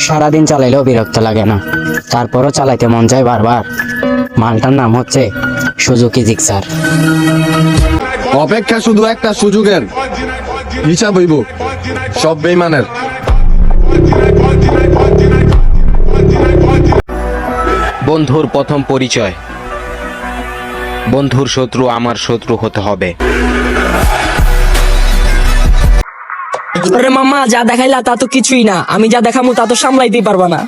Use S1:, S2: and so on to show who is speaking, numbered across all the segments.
S1: সারাদিন চালাইলেও বিরক্ত লাগে না, তারপরও চালাইতে মন যায় বারবার। মালটার নাম হচ্ছে সুজুকি জিক্সার।
S2: অপেক্ষা শুধু একটা সুযোগের, হিসাব হইব সব বেইমানের।
S3: বন্ধুর প্রথম পরিচয়। বন্ধুর শত্রু আমার শত্রু হতে হবে।
S4: আরে মামা, যা দেখাইলা তা তো কিছুই না, আমি যা দেখামু তা তো সামলাইতেই পারবা না।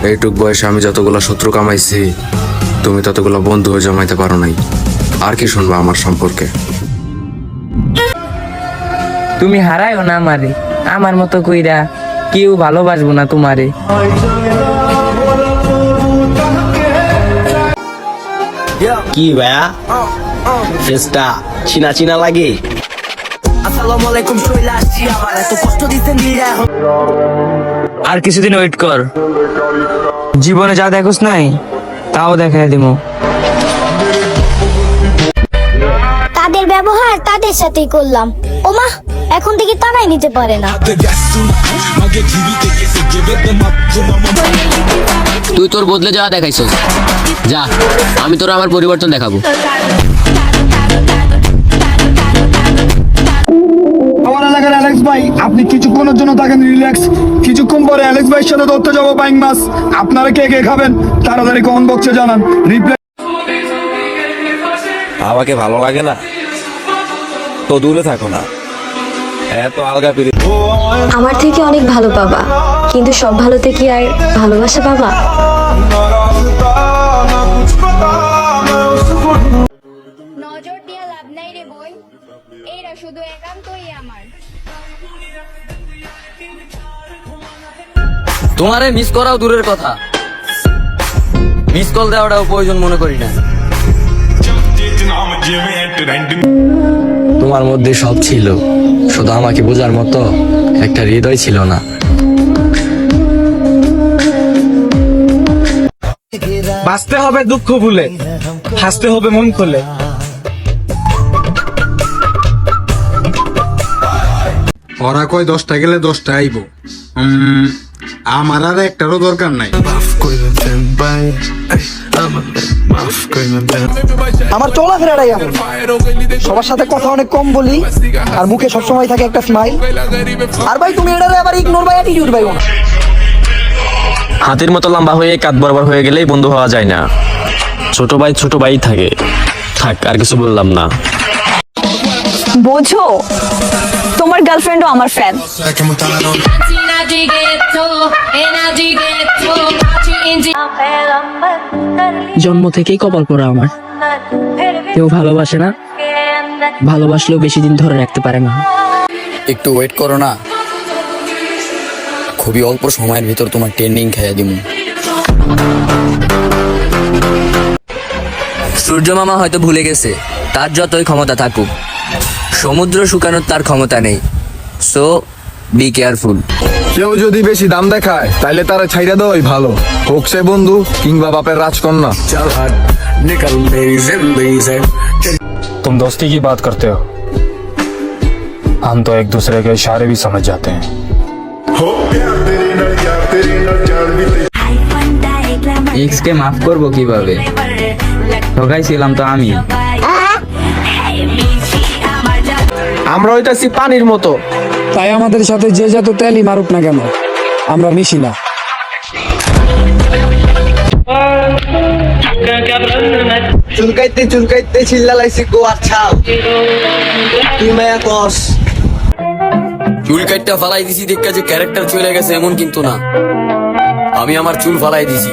S5: এইটুক বয়সে আমি যতগুলা শত্রু কামাইছি, তুমি ততগুলা বন্ধু জমাইতে পারো নাই। আর কি শুনবা আমার সম্পর্কে?
S6: তুমি হারায়ও না আমারে, আমার মতো কইরা কেউ ভালোবাসবো না তোমারে।
S7: কি ভাইয়া, ফেসটা চিনা চিনা লাগে।
S6: আর কিছুদিন ওয়েট কর, জীবনে যা দেখোস নাই তাও দেখাই দিমু।
S8: তাদের ব্যবহার তাদের সাথেই করলাম, ওমা এখন থেকে তারাই নিতে পারে না।
S9: তুই তোর বদলে যাওয়া দেখাইছিস, যা আমি তোর আমার পরিবর্তন দেখাবো।
S10: আমার এলাকার অ্যালেক্স ভাই, আপনি কিছুক্ষণের জন্য থাকেন রিল্যাক্স, কিছুক্ষণ পরে অ্যালেক্স ভাইয়ের সাথে ধরতে যাবো বাইং মাছ। আপনারা কে কে খাবেন তাড়াতাড়ি কমেন্ট বক্সে জানান।
S2: আমাকে ভালো লাগে না তো দূরে থাকো না, এত আলগা পিড়ি।
S8: আমার থেকে অনেক ভালো পাবা, কিন্তু সব ভালোতে কি আর ভালোবাসা পাবা?
S11: নজর দিয়া লাভ নাই রে বই, এরা শুধু একান্তই আমার।
S9: তোমারে মিস করাও দূরের কথা, মিস কল দেওয়াটাও প্রয়োজন মনে করি না।
S7: তোমার মধ্যে সব ছিল, শুধু আমাকে বোঝার মতো একটা হৃদয় ছিল না।
S10: বাঁচতে হবে দুঃখ ভুলে, হাসতে হবে মন খুলে।
S2: ওরা কয় 10টা গেলে 10টা আইব, আমার আর একটারও দরকার নাই।
S10: আমার চলাফেরাটাই এমন, সবার সাথে কথা অনেক কম বলি, আর মুখে সবসময় থাকে একটা স্মাইল। আর ভাই তুমি এটারে আবার ইগনোর বাই অ্যাটিটিউড ভাই।
S7: হাতির মতো লম্বা হয়ে কাঁধ বরাবর হয়ে গেলেই বন্ধু হওয়া যায় না। ছোট ভাই থাকে, থাক আর কিছু বললাম না।
S8: বোঝো, তোমার গার্লফ্রেন্ডও আমার ফ্যান।
S4: জন্ম থেকেই কপাল পড়া আমার, কেউ ভালোবাসে না, ভালোবাসলেও বেশি দিন ধরে রাখতে পারে না।
S9: একটু ওয়েট করো না, খুবই অল্প সময়ের ভিতর তোমার ট্রেন্ডিং খেয়ে দিব। সূর্য মামা হয়তো ভুলে গেছে, তার যতই ক্ষমতা থাকুক সমুদ্র শুকানোর তার ক্ষমতা নেই। So be careful.
S2: কেউ যদি বেশি দাম দেখায় তাইলে তারা ছাইরা দেওয়াই ভালো, হোক সে বন্ধু কিংবা বাপের রাজকন্যা।
S12: तुम दोस्ती की बात करते हो, हम तो एक दूसरे के इशारे भी समझ जाते हैं।
S6: এক্স কে মাফ করবো কিভাবে? ঠকাইছিলাম তো আমি।
S10: আমরা হইতাছি পানির মতো,
S1: তাই আমাদের সাথে যে যত তেলই মারুক না কেন, আমরা মিশি না।
S7: চুলকাইতে চুলকাইতে চিল্লালাইছি গো। আচ্ছা তুই মায়া কস,
S9: চুল কাটটা ফালাই দিছি দেখা যে ক্যারেক্টার চলে গেছে এমন কিন্তু না, আমি আমার চুল ফালাই দিছি,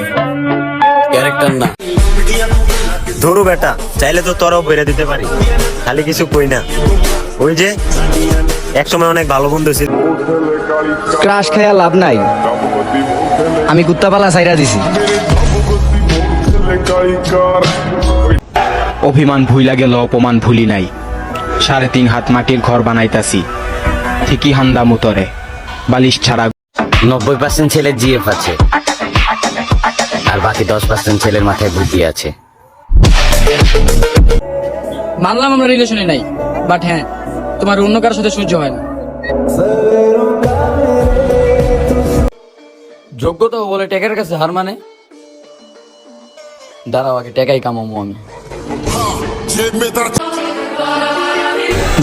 S9: ক্যারেক্টার না।
S7: ধরু বেটা, চাইলে তো তোরাও বেড়ে দিতে পারি, খালি কিছু কই না। ওই যে একসময় অনেক ভালো বন্ধু ছিল।
S1: ক্রাশ খেয়া লাভ নাই, আমি কুত্তাপালা ছাইরা দিছি।
S3: অভিমান ভুইলা গেল অপমান ভুলি নাই, 3.5 হাত মাটির ঘর বানাইতাছি, ঠিকই হান্দা মুতরে বালিশ ছাড়া।
S9: 90% ছেলের জিএফ আছে, আর বাকি 10% ছেলের মাথায় বুদ্ধি আছে।
S4: মানলাম আমরা রিলেশনে নাই, বাট হ্যাঁ তোমার অন্য কারোর সাথে সহ্য হয় না।
S9: যোগ্যতা বলে টেকের কাছে হার মানে? দাঁড়াও আগে টেকাই কামাবো আমি।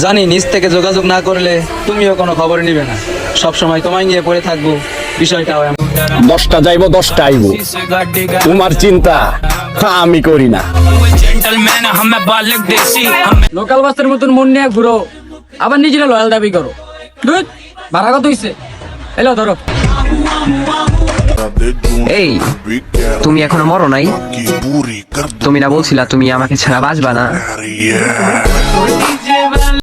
S6: জানি নিজ থেকে যোগাযোগ না করলে তুমিও কোনো খবর নিবে না, সব সময় তোমায় নিয়ে পড়ে থাকবো, বিষয়টাও এমন।
S12: 10টা যাইবো 10টা আইবো, তোমার চিন্তা আমি করি না।
S4: লোকাল বাসের মতন মন নিয়ে ঘুরো, আবার নিজেরা লয়াল দাবি করো। দুধ ভাড়া কত হইছে? এলো ধরো।
S6: এই তুমি এখনো মরো নাই? তুমি না বলছিলা তুমি আমাকে ছাড়া বাঁচবা না?